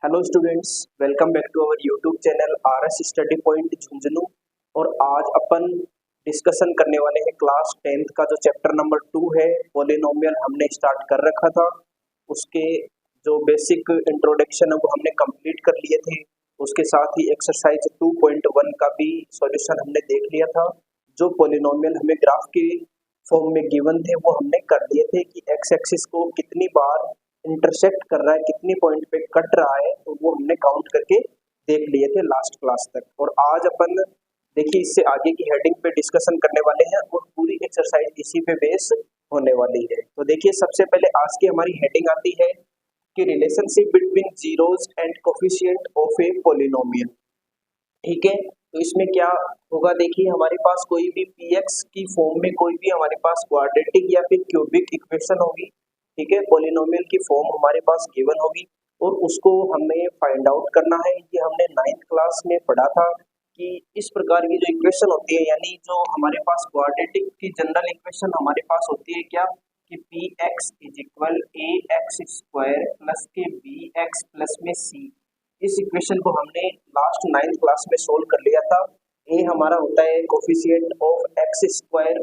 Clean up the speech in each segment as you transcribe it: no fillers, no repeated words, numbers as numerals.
Hello students, welcome back to our YouTube channel RS study point Jhunjhunu. और आज अपन discussion करने वाले हैं क्लास 10th का जो चैप्टर नंबर 2 है पॉलिनोमियल हमने स्टार्ट कर रखा था। उसके जो बेसिक इंट्रोडक्शन है वो हमने कंप्लीट कर लिए थे। उसके साथ ही एक्सरसाइज 2.1 का भी सॉल्यूशन हमने देख लिया था। जो पॉलिनोमियल हमें ग्राफ के फॉर्म में गिवन थे वो हमने कर लिए थे कि एक्स एक्सिस को कितनी बार इंटरसेक्ट कर रहा है, कितनी पॉइंट पे कट रहा है, तो वो हमने काउंट करके देख लिए थे लास्ट क्लास तक। और आज अपन देखिए इससे आगे की हेडिंग पे डिस्कशन करने वाले हैं और पूरी एक्सरसाइज इसी पे बेस होने वाली है। तो देखिए सबसे पहले आज की हमारी हेडिंग आती है कि relationship between zeros and coefficient of a polynomial. ठीक है, तो इसमें क्या होगा, देखिए हमारे पास कोई भी px की फॉर्म में कोई भी हमारे पास क्वाड्रेटिक या फिर क्यूबिक इक्वेशन होगी। ठीक है, पॉलिनोमियल की फॉर्म हमारे पास गिवन होगी और उसको हमें फाइंड आउट करना है। ये हमने 9th क्लास में पढ़ा था कि इस प्रकार की जो इक्वेशन होती है, यानी जो हमारे पास क्वाड्रेटिक की जनरल इक्वेशन हमारे पास होती है क्या, कि P x is equal A x square plus के बी एक्स प्लस में सी। इस इक्वेशन को हमने लास्ट 9th क्लास में सोल्व कर लिया था। ए हमारा होता है coefficient of x square,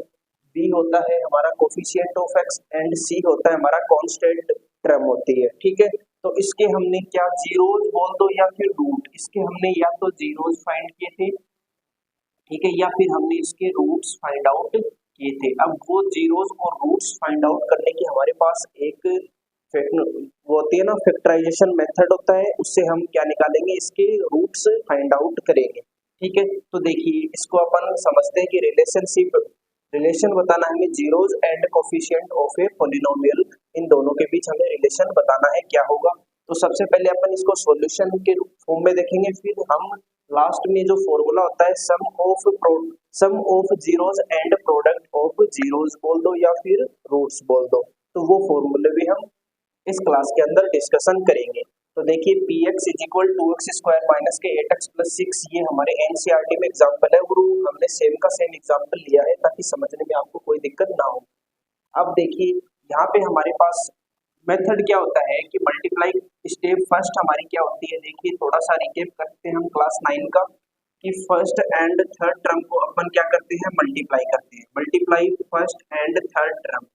b होता है हमारा coefficient of x and c होता है हमारा कांस्टेंट टर्म होती है। ठीक है, तो इसके हमने क्या जीरोज बोल दो या फिर रूट, इसके हमने या तो जीरोज फाइंड किए थे, ठीक है, या फिर हमने इसके रूट्स फाइंड आउट किए थे। अब वो जीरोज और रूट्स फाइंड आउट करने की हमारे पास एक वो होती है ना, फैक्टराइजेशन मेथड होता है, उससे हम क्या निकालेंगे, इसके रूट्स फाइंड आउट करेंगे। ठीक है, तो देखिए इसको अपन समझते हैं कि रिलेशन बताना है हमें zeros and coefficient of a polynomial, इन दोनों के बीच हमें रिलेशन बताना है क्या होगा। तो सबसे पहले अपन इसको सॉल्यूशन के फॉर्म में देखेंगे, फिर हम लास्ट में जो फॉर्मूला होता है sum of zeros and product of zeros बोल दो या फिर रूट्स बोल दो, तो वो फॉर्मूले भी हम इस क्लास के अंदर डिस्कशन करेंगे। तो देखिए p x is equal to x square minus के 8x प्लस 6, ये हमारे एनसीईआरटी में एग्जाम्पल है और हमने सेम का सेम एग्जाम्पल लिया है ताकि समझने में आपको कोई दिक्कत ना हो। अब देखिए यहाँ पे हमारे पास मेथड क्या होता है कि मल्टीप्लाई स्टेप फर्स्ट हमारी क्या होती है, देखिए थोड़ा सा रिकेप करते हैं हम क्लास 9 का, कि फर्स्ट एंड थर्ड टर्म को अपन क्या करते हैं, मल्टीप्लाई करते हैं। Multiply first and third term,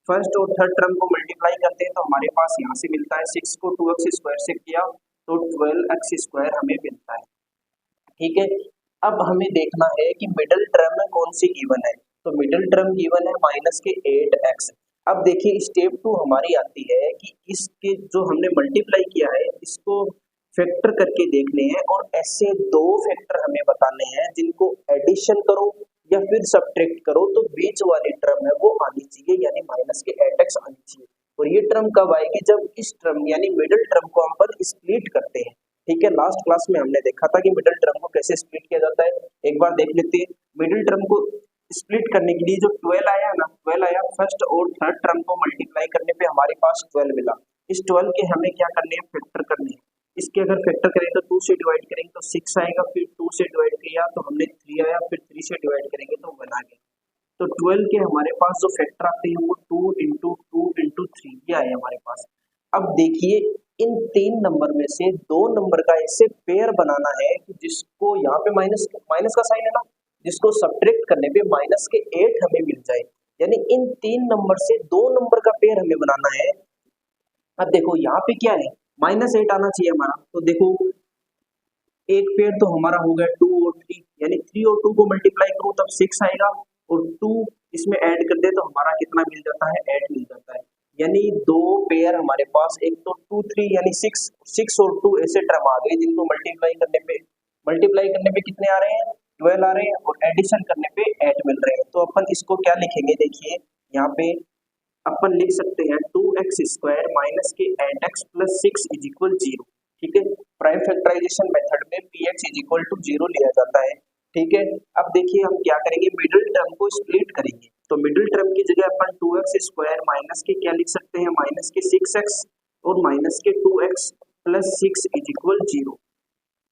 first और थर्ड टर्म को मल्टीप्लाई करते हैं तो हमारे पास यहाँ से मिलता है 6 को 2x स्क्वायर से किया तो 12x स्क्वायर हमें मिलता है। ठीक है, अब हमें देखना है कि मिडिल टर्म में कौन सी गिवन है, तो मिडिल टर्म गिवन है माइनस के 8x। अब देखिए स्टेप 2 हमारी आती है कि इसके जो हमने मल्टीप्लाई किया है इसको फैक्टर करके देखने हैं और ऐसे दो फैक्टर हमें बताने हैं जिनको एडिशन करो या फिर सब्ट्रैक्ट करो तो बीच वाली टर्म है वो आनी चाहिए, यानी माइनस के 8x आनी चाहिए। और ये टर्म कब आएगी, जब इस टर्म यानी मिडिल टर्म को हम पर स्प्लिट करते हैं। ठीक है, लास्ट क्लास में हमने देखा था कि मिडिल टर्म को कैसे स्प्लिट किया जाता है, एक बार देख लेते हैं। मिडिल टर्म को स्प्लिट करने के लिए जो 12 आया ना, 12 आया, फर्स्ट और थर्ड टर्म को मल्टीप्लाई करने पे हमारे पास 12 मिला। इस 12 के हमें क्या करने हैं, फैक्टर करने हैं। इसके अगर फैक्टर करें तो 2 से डिवाइड करेंगे तो 6 आएगा, फिर 2 से डिवाइड किया तो हमने 3 आया, फिर 3 से डिवाइड करेंगे तो 1 आ गया। तो 12 के हमारे पास जो फैक्टर आते हैं वो 2 इंटू 2 इंटू 3 ये आए हमारे पास। अब देखिए इन 3 नंबर में से 2 नंबर का ऐसे पेयर बनाना है कि जिसको यहाँ पे माइनस माइनस का साइन है ना, जिसको सब्ट्रैक्ट करने पे माइनस के 8 हमें मिल जाए, यानी इन 3 नंबर से 2 नंबर का पेयर हमें बनाना है। अब देखो यहाँ पे क्या है, -8 आना चाहिए हमारा, तो देखो एक पेयर तो हमारा हो गया 2 और 3, यानी 3 और 2 को मल्टीप्लाई करो तब 6 आएगा और 2 इसमें ऐड कर दे तो हमारा कितना मिल जाता है, 8 मिल जाता है। यानी दो पेयर हमारे पास, एक तो 2 3 यानी 6 और 2 ऐसे टर्म आ गए जिनको मल्टीप्लाई करने पे कितने आ रहे हैं, 12 आ रहे हैं और एडिशन करने पे 8 मिल रहे हैं। तो अपन इसको क्या लिखेंगे, देखिए यहाँ पे अपन लिख सकते हैं 2x स्क्वायर माइनस के 8x प्लस 6 इज इक्वल 0। ठीक है, प्राइम फैक्टराइजेशन मेथड में px इज इक्वल टू 0 लिया जाता है। ठीक है, अब देखिए हम क्या करेंगे, मिडिल टर्म को स्प्लिट करेंगे। तो मिडिल टर्म की जगह अपन 2x स्क्वायर माइनस के क्या लिख सकते हैं, माइनस के 6x और माइनस के 2x प्लस 6 इज इक्वल 0।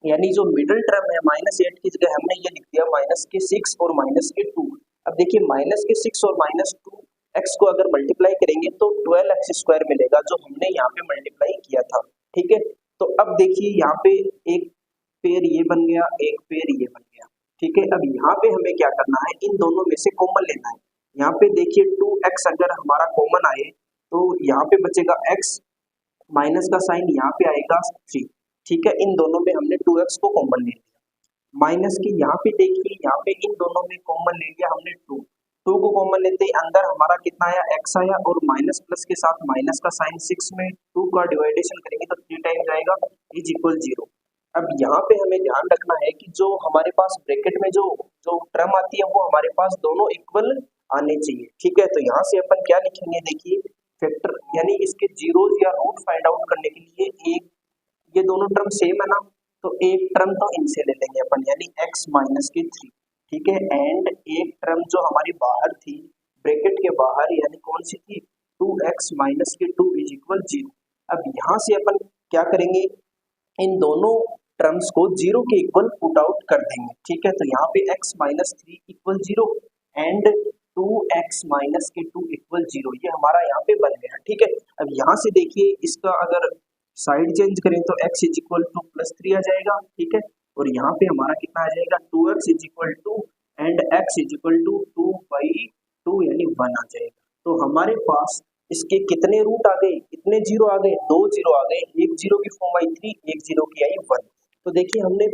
यानी जो मिडिल टर्म है -8 की जगह हमने ये लिख दिया माइनस के 6 और माइनस के 2। अब देखिए माइनस के 6 और माइनस 2 एक्स को अगर मल्टीप्लाई करेंगे तो 12x स्क्वायर मिलेगा जो हमने यहाँ पे मल्टीप्लाई किया था। ठीक है, तो अब अब देखिए यहाँ पे एक पेयर ये बन गया, एक पेयर ये बन गया, ठीक है। अब यहाँ पे हमें क्या करना है, इन दोनों में से कॉमन लेना है। यहाँ पे देखिए 2x अगर हमारा कॉमन आए तो यहाँ पे बचेगा x, माइनस का साइन यहाँ पे आएगा 3, ठीक है। इन दोनों में हमने 2x को कॉमन ले लिया, माइनस की यहाँ पे देखिए, यहाँ पे इन दोनों में कॉमन ले लिया हमने 2 को कॉमन लेते ही अंदर हमारा कितना आया, x आया, और माइनस प्लस के साथ माइनस का साइन 6 में 2 का डिवाइडेशन करेंगे तो 3 टाइम्स आएगा, इज इक्वल 0। अब यहाँ पे हमें ध्यान रखना है कि जो हमारे पास ब्रैकेट में जो जो टर्म आती है वो हमारे पास दोनों इक्वल आने चाहिए, ठीक है। तो यहाँ से अपन क्या लिखेंगे, देखिए फैक्टर यानी इसके जीरोज या रूट फाइंड आउट करने के लिए एक ये दोनों टर्म सेम है ना, तो एक टर्म तो इनसे ले लेंगे अपन, यानी x माइनस की 3, ठीक है। एंड एक टर्म जो हमारी बाहर थी ब्रैकेट के बाहर, यानी कौन सी थी, 2x माइनस की 2 इज इक्वल 0। अब यहाँ से अपन क्या करेंगे, इन दोनों टर्म्स को 0 के इक्वल पुट आउट कर देंगे, ठीक है। तो यहाँ पे x minus 3 equal 0 and 2x minus के 2 इक्वल 0, ये हमारा यहाँ पे बन गया, ठीक है। अब यहाँ से देखिए इसका अगर साइड चेंज करें तो x is equal two plus 3 आ जाएगा, ठीक है। और यहाँ पे हमारा कितना आ जाएगा, 2x is equal to and x is equal to 2/2 यानी 1 आ जाएगा। तो हमारे पास इसके कितने रूट आ गए, कितने जीरो आ गए, 2 जीरो आ गए, एक जीरो की फॉर्म आई 3, एक जीरो की आई 1। तो देखिए हमने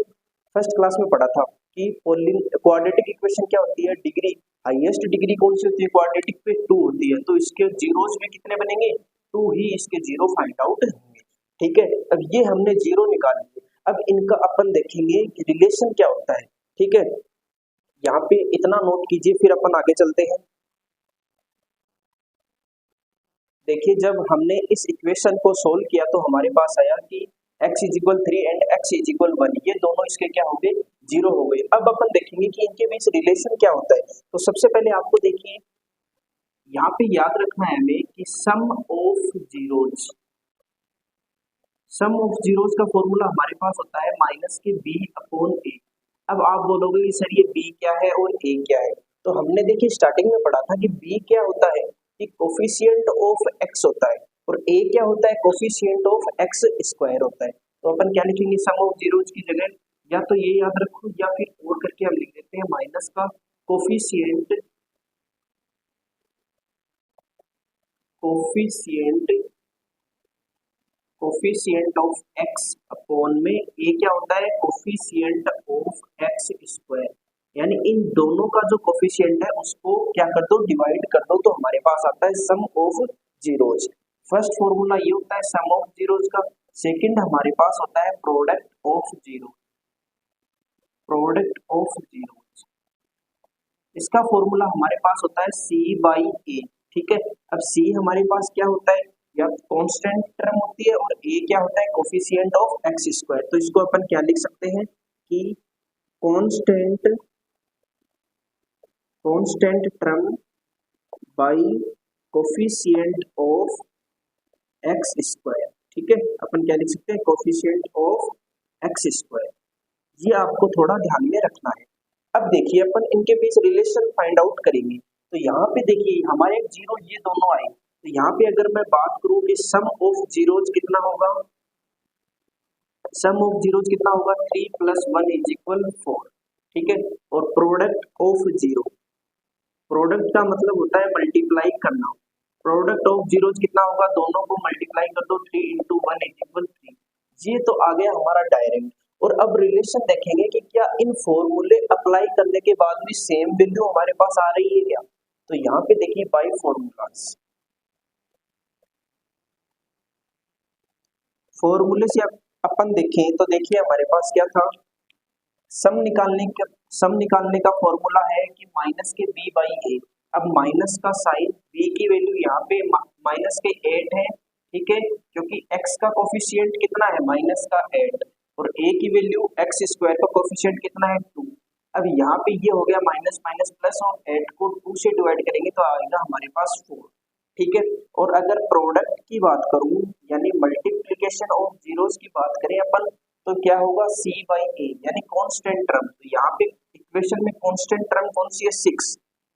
फर्स्ट क्लास में पढ़ा था कि क्वाड्रेटिक इक्वेशन क्या होती है, डिग्री हाईएस्ट डिग्री कौन सी होती है, क्वाड्रेटिक पे 2 होती है, तो इसके जीरोस में कितने बनेंगे, 2 ही इसके जीरो फाइंड आउट होंगे, ठीक है। अब ये हमने जीरो निकाल लिए, अब इनका अपन देखेंगे कि रिलेशन क्या होता है, ठीक है। यहाँ पे इतना नोट कीजिए, फिर अपन आगे चलते हैं। देखिए जब हमने इस इक्वेशन को सोल्व किया तो हमारे पास आया कि x is equal 3 and x is equal 1, ये दोनों इसके क्या हो गए, जीरो हो गए। अब अपन देखेंगे कि इनके बीच रिलेशन क्या होता है। तो सबसे पहले आपको देखिए यहाँ पे याद रखना है हमें कि sum of zeros, sum of zeros का फॉर्मूला हमारे पास होता है माइनस के b अपॉन a। अब आप बोलोगे कि सर ये b क्या है और a क्या है, तो हमने देखिए स्टार्टिंग में पढ़ा था कि b क्या होता है कि कोफिशिएंट ऑफ x होता है, और a क्या होता है, कोफिशिएंट ऑफ x स्क्वायर होता है। तो अपन क्या लिखेंगे, सम ऑफ जीरोज की जगह या तो ये याद रखो या फिर और करके हम लिख देते हैं माइनस का coefficient, coefficient coefficient of x upon में a क्या होता है, कोफिशिएंट ऑफ x स्क्वायर, यानी इन दोनों का जो कोफिशिएंट है उसको क्या कर दो, डिवाइड कर दो, तो हमारे पास आता है sum of zeros. First formula ये होता है सम ऑफ जीरोज का। सेकंड हमारे पास होता है product of zero, product of zeros, इसका फॉर्मूला हमारे पास होता है c बाई a, ठीक है। अब c हमारे पास क्या होता है, या कांस्टेंट टर्म होती है, और a क्या होता है, कोफिशिएंट ऑफ x स्क्वायर। तो इसको अपन क्या लिख सकते हैं कि constant term by coefficient of x square, ठीक है। अपन क्या लिख सकते हैं, कोफिशिएंट ऑफ x स्क्वायर। ये आपको थोड़ा ध्यान में रखना है। अब देखिए अपन इनके बीच रिलेशन फाइंड आउट करेंगे। तो यहाँ पे देखिए हमारे एक जीरो ये दोनों आए, तो यहाँ पे अगर मैं बात करूं कि सम ऑफ जीरोज कितना होगा, सम ऑफ जीरोज कितना होगा, 3 + 1 इज इक्वल 4, ठीक है। और प्रोडक्ट ऑफ जीरो, प्रोडक्ट का मतलब होता है मल्टीप्लाई करना, प्रोडक्ट ऑफ जीरोज कितना होगा, दोनों को मल्टीप्लाई कर दो, 3 × 1 इज इक्वल 3। ये तो आ गया हमारा डायरेक्ट। और अब रिलेशन देखेंगे कि क्या इन फॉर्मूले अप्लाई करने के बाद भी सेम वैल्यू हमारे पास आ रही है क्या। तो यहाँ पे देखिए बाय फॉर्मूलास, फॉर्मूले से अपन देखें तो देखिए हमारे पास क्या था, सम निकालने का फॉर्मूला है कि माइनस के b बाई ए। अब माइनस का साइन, b की वैल्यू यहाँ पे माइनस के 8 है, ठीक है, क्योंकि x का कोफिशिएंट कितना है, माइनस का 8, और a की वैल्यू x स्क्वायर का कोफिशिएंट कितना है, 2। अब यहाँ पे ये हो गया माइनस माइनस प्लस, और 8 को 2 से डिवाइड करेंगे तो आएगा हमारे पास 4, ठीक है। और अगर प्रोडक्ट की बात करूं यानी मल्टीप्लिकेशन ऑफ जीरोस की बात करें अपन, तो क्या होगा, c बाई a यानी कांस्टेंट टर्म। तो यहाँ पे इक्वेशन में कांस्टेंट टर्म कौन सी है,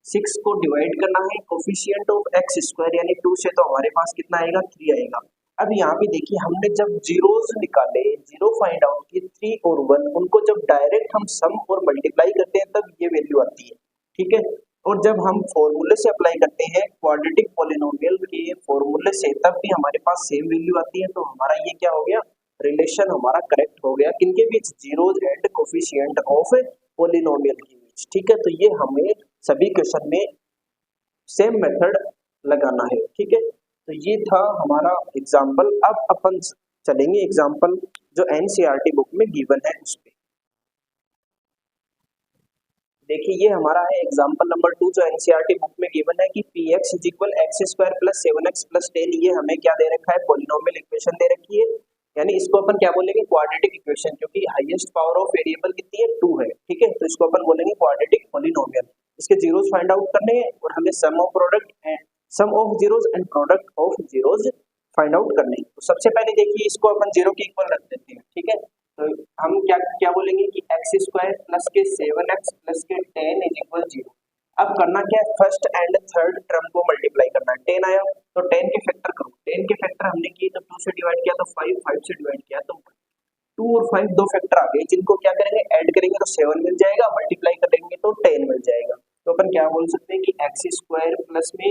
6 को डिवाइड करना है कोफिशिएंट ऑफ x स्क्वायर यानी 2 से, तो हमारे पास कितना आएगा, 3 आएगा। अब यहाँ पे देखिए हमने जब जीरोस निकाले, जीरो फाइंड आउट किए, 3 और 1, उनको जब डायरेक्ट हम सम और मल्टीप्लाई करते हैं तब ये वैल्यू आती है, ठीक है। और जब हम फॉर्मूले से अप्लाई करते हैं क्वाड्रेटिक पॉलिनोमियल के फॉर्मूले से, तब भी हमारे पास सेम वैल्यू आती है। तो हमारा ये क्या हो गया, रिलेशन हमारा करेक्ट हो गया, किनके बीच, zeros and coefficient of polynomial के बीच, ठीक है। तो ये हमें सभी क्वेश्चन में सेम मेथड लगाना है, ठीक है। तो ये था हमारा एग्जाम्पल। अब अपन चलेंगे एग्जाम्पल जो एनसीईआरटी बुक में गिवन है उस पे। देखिए ये हमारा है एग्जाम्पल नंबर 2 जो एनसीईआरटी बुक में गिवन है कि P x is equal x square plus 7x plus 10। ये हमें क्या दे रखा है, पॉलिनोमियल इक्वेशन दे रखी है, यानी इसको अपन क्या बोलेंगे, क्वाड्रेटिक इक्वेशन, क्योंकि हाईएस्ट पावर ऑफ वेरिएबल कितनी है, 2 है, ठीक है। तो इसको अपन बोलेंगे क्वाड्रेटिक पॉलिनोमियल। इसके जीरोस फाइंड आउट करने हैं और हमें sum of product and sum of zeros and product of zeros find out करने हैं। तो सबसे पहले देखिए इसको अपन जीरो के इक्वल रख देते हैं, ठीक है। तो हम क्या क्या बोलेंगे कि एक्स स्क्वायर प्लस के 7x प्लस के 10 इज इक्वल 0। अब करना क्या है, फर्स्ट एंड थर्ड टर्म को मल्टीप्लाई करना है। 10 आया तो 10 के फैक्टर करो, 10 के फैक्टर हमने किए तो 2 से डिवाइड किया तो 5, 5 से डिवाइड किया तो 2 और 5 दो फैक्टर आ गए, जिनको क्या करेंगे, ऐड करेंगे तो 7 मिल जाएगा, मल्टीप्लाई करेंगे तो 10 मिल जाएगा। तो अपन क्या बोल सकते हैं कि एक्स स्क्वायर प्लस में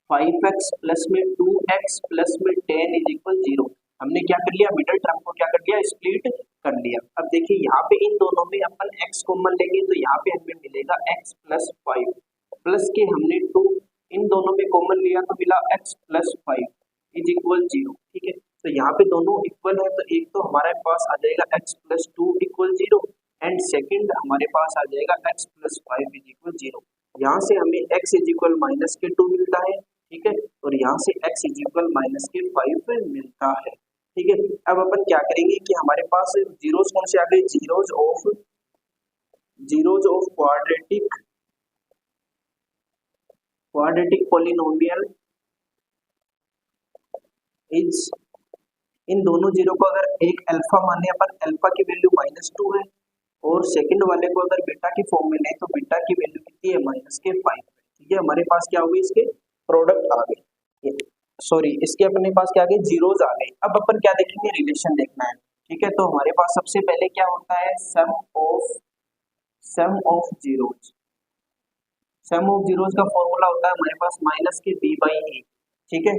5x प्लस में 2x प्लस में 10 इज इक्वल 0। हमने क्या कर लिया, मिडिल टर्म को क्या कर लिया, स्प्लिट कर लिया। अब देखिए यहाँ पे इन दोनों में अपन x कॉमन लेंगे तो यहाँ पे हमें मिलेगा x प्लस 5 प्लस के हमने 2 इन दोनों में कॉमन लिया तो मिला x प्लस 5 इज इक्वल 0, ठीक है। तो यहाँ पे दोनों इक्वल है तो एक तो हमारे पास आ जाएगा x plus 2 equal 0 and second हमारे पास आ जाएगा x प्लस 5 इज इक्वल 0। यहाँ से हमें x इज इक्वल माइनस के 2 मिलता है, ठीक है, और यहाँ से x इज इक्वल माइनस के 5 मिलता है, ठीक है। अब अपन क्या करेंगे कि हमारे पास जीरोस कौन से आ गए, zeros of quadratic polynomial is, इन दोनों जीरो को अगर एक अल्फा माने अपन, अल्फा की वैल्यू -2 है और सेकंड वाले को अगर बीटा की फॉर्म में ले तो बीटा की वैल्यू कितनी है, -5 है। ये हमारे पास क्या होगी, इसके प्रोडक्ट आ गए, सॉरी इसके अपने पास क्या आ गए, जीरोज आ गए। अब अपन क्या देखेंगे, रिलेशन देखना है, ठीक है। तो हमारे पास सबसे पहले क्या होता है, sum of zeros. Sum of zeros का फॉर्मूला होता है हमारे पास माइनस के बी बाई ए, ठीक है।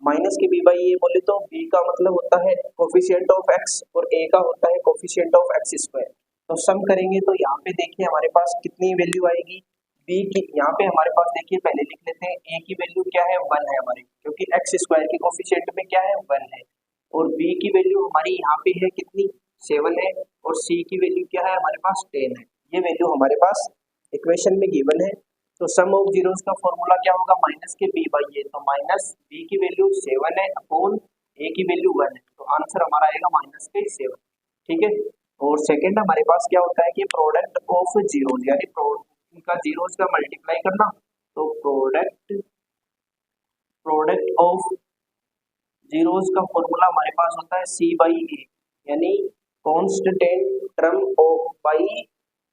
माइनस के बी बाई ए बोले तो बी का मतलब होता है कोफिशिएंट ऑफ एक्स और ए का होता है कोफिशिएंट ऑफ एक्स स्क्वायर। तो सम करेंगे तो यहाँ पे देखिए हमारे पास कितनी वैल्यू आएगी, बी की, यहाँ पे हमारे पास देखिए पहले लिख लेते हैं, ए की वैल्यू क्या है, 1 है हमारी, क्योंकि एक्स स्क्वायर के कोफिशिएंट में क्या है, 1 है, और बी की वैल्यू हमारी यहाँ पे है कितनी, 7 है, और सी की वैल्यू क्या है हमारे पास, 10 है। ये वैल्यू हमारे पास इक्वेशन में गिवन है। तो सम ऑफ जीरोस का फॉर्मूला क्या होगा, माइनस के बी बाई ए, तो माइनस बी की वैल्यू 7 है अपॉन ए की वैल्यू 1 है, तो आंसर हमारा आएगा -7, ठीक है। और सेकंड हमारे पास क्या होता है कि प्रोडक्ट ऑफ जीरोस, यानी इनका जीरोस का मल्टीप्लाई करना, तो प्रोडक्ट ऑफ जीरोस का फॉर्मूला हमारे पास होता है सी बाई ए, यानी constant term of by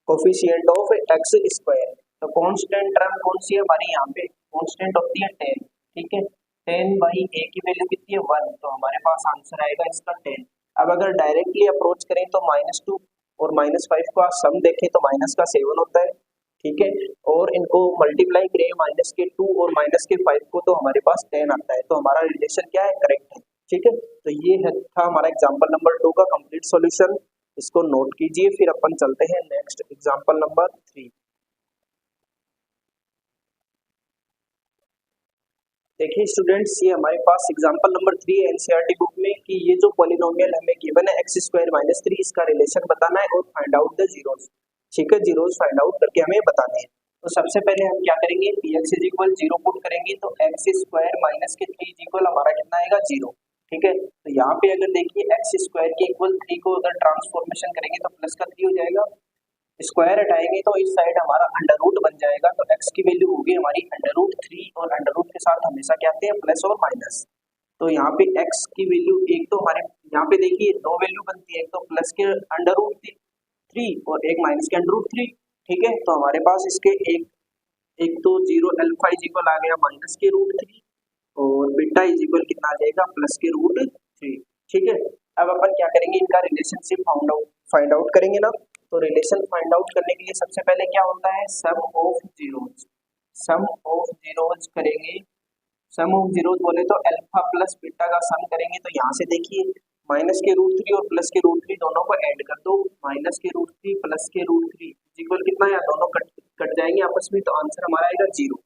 coefficient of x square. तो कांस्टेंट टर्म कौन सी है हमारी, यहाँ पे कांस्टेंट होती है 10, ठीक है। 10 बाई ए की वैल्यू कितनी है, 1, तो हमारे पास आंसर आएगा इसका 10। अब अगर डायरेक्टली अप्रोच करें तो -2 और -5 को आप सम देखें तो माइनस का 7 होता है, ठीक है, और इनको मल्टीप्लाई करें माइनस के 2 और माइनस के 5 को तो हमारे पास 10 आता है। तो हमारा रिलेशन क्या है, करेक्ट है, ठीक है। तो ये था हमारा एग्जाम्पल नंबर 2 का कंप्लीट सॉल्यूशन, इसको नोट कीजिए। फिर अपन चलते हैं नेक्स्ट एग्जाम्पल नंबर 3। देखिए स्टूडेंट्स, ये हमारे पास एग्जांपल नंबर 3 है एनसीईआरटी बुक में कि ये जो पॉलिनोमियल हमें गिवन है x स्क्वायर माइनस 3, इसका रिलेशन बताना है और फाइंड आउट द जीरोस, ठीक है। जीरोस फाइंड आउट करके हमें बताने हैं। तो सबसे पहले हम क्या करेंगे, px इज इक्वल 0 पुट करेंगे तो x स्क्वायर माइनस के 3 इज इक्वल हमारा कितना आएगा, 0, ठीक है। तो यहाँ पे अगर देखिए x स्क्वायर के इक्वल 3 को अगर ट्रांसफॉर्मेशन करेंगे तो प्लस का 3 हो जाएगा, स्क्वायर हटाएंगे तो इस साइड हमारा अंडर रूट बन जाएगा, तो x की वैल्यू होगी हमारी √3 और अंडर रूट के साथ हमेशा क्या आते हैं, प्लस और माइनस। तो यहाँ पे x की वैल्यू एक तो हमारे यहाँ पे देखिए दो वैल्यू बनती है, एक तो प्लस के अंडर रूट 3 और एक माइनस के अंडर रूट 3, ठीक है। तो हमारे पास इसके एक तो 0 अल्फा इज इक्वल आ गया -के √3 और बीटा इज इक्वल कितना आ जाएगा प्लस के रूट 3। ठीक है, अब अपन क्या करेंगे, इनका रिलेशनशिप फाइंड आउट करेंगे ना। तो रिलेशन फाइंड आउट करने के लिए सबसे पहले क्या होता है, sum of zeros. Sum of zeros करेंगे, सम ऑफ जीरोज बोले तो अल्फा प्लस बीटा का सम करेंगे। तो यहाँ से देखिए माइनस के रूट 3 और प्लस के रूट 3 दोनों को ऐड कर दो, माइनस के रूट 3 प्लस के रूट 3 इक्वल कितना है, दोनों कट जाएंगे आपस में, तो आंसर हमारा आएगा 0।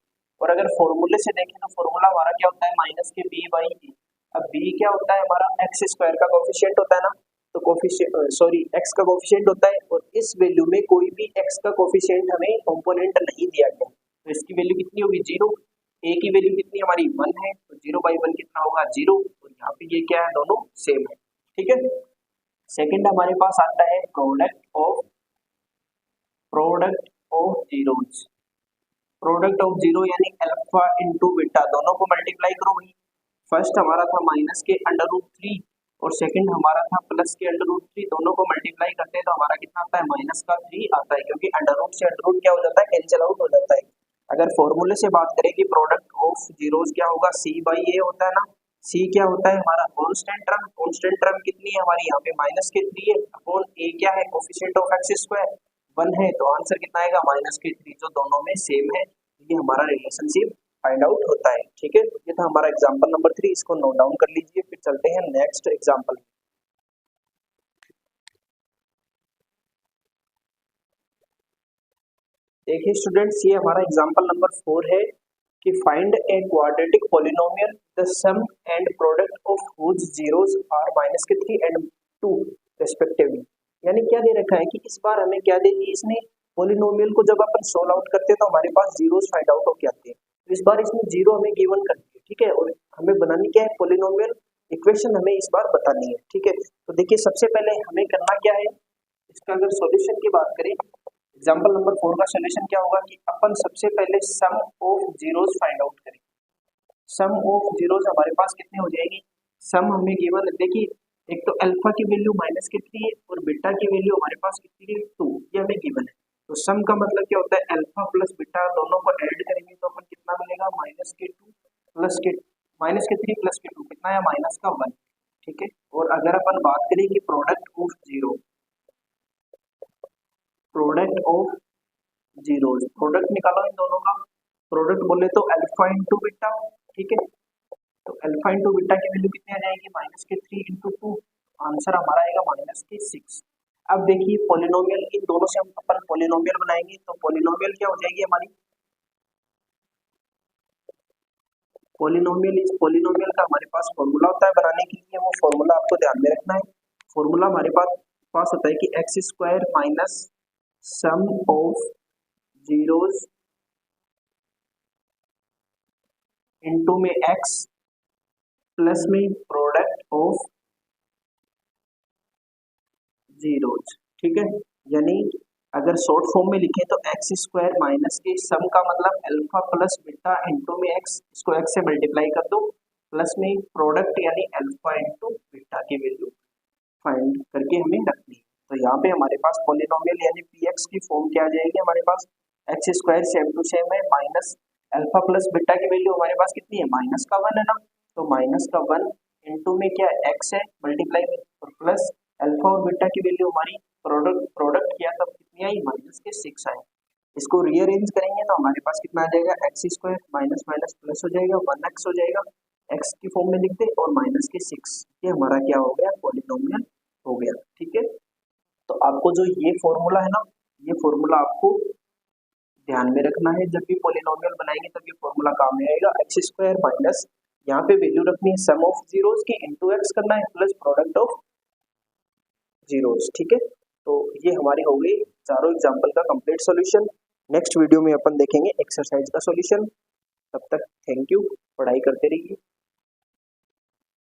और अगर फॉर्मूले से देखें तो फॉर्मूला हमारा क्या होता है, माइनस के बी बाई ए। अब बी क्या होता है हमारा, एक्स स्क्वायर का कोफिशिएंट होता है ना, तो कोफिशिएंट एक्स का कोफिशिएंट होता है, और इस वैल्यू में कोई भी एक्स का कोफिशिएंट हमें कंपोनेंट नहीं दिया गया, तो इसकी वैल्यू कितनी होगी 0। ए की वैल्यू कितनी हमारी 1 है, तो 0/1 कितना होगा 0, और यहाँ पे ये क्या है, दोनों सेम है। ठीक है, सेकंड हमारे पास आता है product of zeros. Product of zero यानी अल्फा इंटू बीटा, दोनों को मल्टीप्लाई करो भाई। फर्स्ट हमारा था माइनस के √3 और सेकंड हमारा था प्लस के √3, दोनों को मल्टीप्लाई करते हैं तो हमारा कितना आता है, माइनस का 3 आता है, क्योंकि अंडर से अंडर क्या हो जाता है, कैंसिल आउट हो जाता है। अगर फॉर्मूले से बात करें कि प्रोडक्ट ऑफ जीरोज क्या होगा, सी बाई ए होता है ना। सी क्या होता है हमारा, कॉन्स्टेंट टर्म। कॉन्स्टेंट टर्म कितनी है हमारी, यहाँ पे माइनस के 3 है, अपॉन ए क्या है, कोफिशिएंट ऑफ एक्स स्क्वायर 1 है, तो आंसर कितना आएगा, माइनस के 3, जो दोनों में सेम है। ये हमारा रिलेशनशिप फाइंड आउट होता है। ठीक है, ये था हमारा एग्जांपल नंबर 3, इसको नोट डाउन कर लीजिए। फिर चलते हैं नेक्स्ट एग्जांपल। देखिए स्टूडेंट्स, ये हमारा एग्जांपल नंबर 4 है कि find a quadratic polynomial the sum and product of whose zeroes are minus के 3 and 2 रेस्पेक्टिवली। यानी क्या दे रखा है कि इस बार हमें क्या दे दी इसने, पॉलिनोमियल को जब अपन सोल्व आउट करते हैं तो हमारे पास जीरोस फाइंड आउट होके आते हैं, तो इस बार इसने जीरो हमें गिवन कर दिया। ठीक है, और हमें बनानी क्या है, पॉलिनोमियल इक्वेशन हमें इस बार बतानी है। ठीक है, तो देखिए सबसे पहले हमें करना क्या है, इसका अगर सॉल्यूशन की बात करें, एग्जांपल नंबर 4 का सॉल्यूशन क्या होगा कि अपन सबसे पहले सम ऑफ जीरोस फाइंड आउट करें। सम ऑफ जीरोस हमारे पास कितने हो जाएगी, सम हमें गिवन है, देखिए एक तो अल्फा की वैल्यू माइनस के 3 है और बीटा की वैल्यू हमारे पास कितनी है 2, ये हमें गिवन है। तो सम का मतलब क्या होता है, अल्फा प्लस बीटा दोनों को ऐड करेंगे तो अपन कितना मिलेगा, माइनस के 3 प्लस के 2 कितना है, माइनस का 1। ठीक है, और अगर अपन बात करें कि प्रोडक्ट ऑफ जीरोज, प्रोडक्ट निकालो इन दोनों का। प्रोडक्ट बोले तो अल्फा इंटू बीटा। ठीक है, तो अल्फा इंटू बीटा की वैल्यू कितनी आ जाएगी, माइनस के 3 इंटू 2, आंसर हमारा आएगा माइनस के 6। अब देखिए पॉलिनोमियल, इन दोनों से हम अपन पॉलिनोमियल बनाएंगे, तो पॉलिनोमियल क्या हो जाएगी हमारी, पॉलिनोमियल का हमारे पास फॉर्मूला होता है बनाने के लिए, वो फॉर्मूला आपको ध्यान में रखना है। फॉर्मूला हमारे पास होता है कि x square minus sum of zeros into में एक्स प्लस में प्रोडक्ट ऑफ जीरोज। ठीक है, यानी अगर शॉर्ट फॉर्म में लिखें तो एक्स स्क्वायर माइनस के सम का मतलब अल्फा प्लस बीटा इंटू में एक्स, इसको एक्स से मल्टीप्लाई कर दो, प्लस में प्रोडक्ट यानी अल्फा इंटू बीटा की वैल्यू फाइंड करके हमें रखनी है। तो यहाँ पे हमारे पास पॉलिनोमियल यानी पी एक्स की फॉर्म क्या आ जाएगी, हमारे पास x square same to same है, माइनस अल्फा प्लस बीटा की वैल्यू हमारे पास कितनी है, माइनस का 1 है ना, तो माइनस का 1 इंटू में क्या एक्स है मल्टीप्लाई में, और प्लस अल्फा और बीटा की वैल्यू हमारी प्रोडक्ट किया तब कितनी आई, माइनस के 6 आए। इसको रीअरेंज करेंगे तो हमारे पास कितना आ जाएगा, x square minus minus plus हो जाएगा, 1x हो जाएगा, एक्स की फॉर्म में लिखते और माइनस के 6, ये हमारा क्या हो गया, पॉलिनोमियल हो गया। ठीक है, तो आपको जो ये फॉर्मूला है ना, ये फॉर्मूला आपको ध्यान में रखना है, जब भी पॉलिनोमियल बनाएंगे तब ये फॉर्मूला काम में आएगा। एक्स स्क्वायर माइनस यहाँ पे वैल्यू रखनी है सम ऑफ जीरोस की, इंटू एक्स करना है, प्लस प्रोडक्ट ऑफ जीरोस। ठीक है, तो ये हमारी हो गई चारों एग्जाम्पल का कंप्लीट सॉल्यूशन। नेक्स्ट वीडियो में अपन देखेंगे एक्सरसाइज का सॉल्यूशन। तब तक थैंक यू, पढ़ाई करते रहिए।